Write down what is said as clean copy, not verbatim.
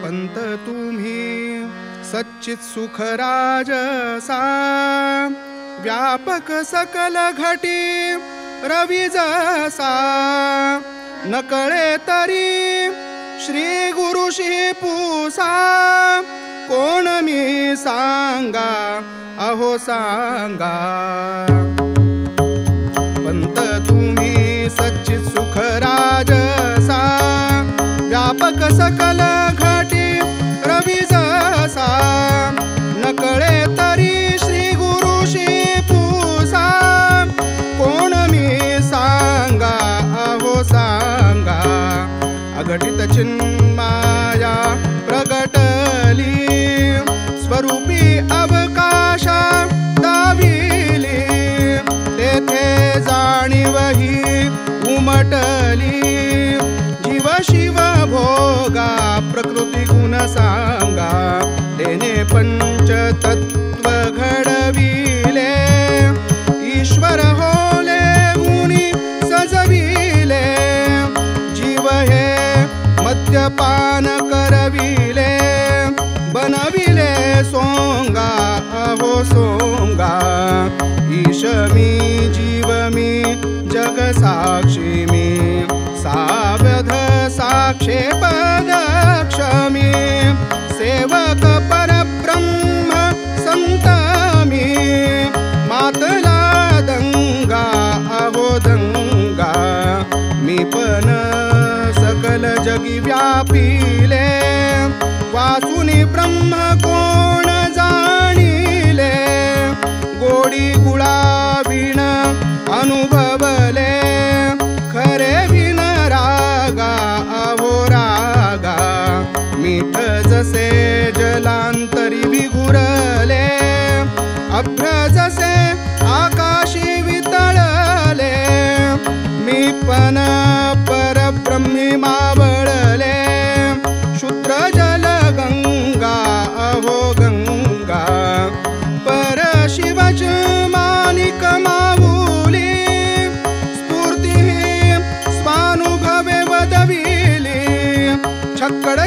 पंत तुम्ही सच्चित सुख राजसा व्यापक सकल घटी रवी जसा न कळे तरी श्री गुरुशी पूसा कोण मी सांगा अहो सांगा पंत तुम्ही सच्चित सुख राजसा व्यापक सकल घटी रवी जसा न कळे तरी श्री गुरुशी पूसा कोण मी सांगा अहो सांगा अघटित चिन्माया प्रगटली स्वरूपी अवकाशा दाविली तेथे जाणीवही उमटली जीव शिव भोगा प्रकृती गुण सांगा तेने पंचतत्व घडविले ईश्वर होले गुणी सजविले जीव हे मद्यपान करविले बनविले सोंगा अहो सोंगा ईश मी जीव मी जग साक्षी मी सावध साक्षेप दक्ष मी सेवक परब्रह्म संत मी मातला दंगा अहो दंगा मी पण सकल जगी व्यापिले वासुनी ब्रह्म कोण जाणिले गोडी गुळाविण अनुभवले खरे विन रागा अहो रागा मीठ जसे जलांतरी विघुरले अभ्र जसे आकाशी वितळले मी पण परब्रह्मी मावळले शुद्र जल गंगा अहो गंगा परशिवच मानिक माऊली स्फूर्ती स्वानुभवे वदविली छक्कड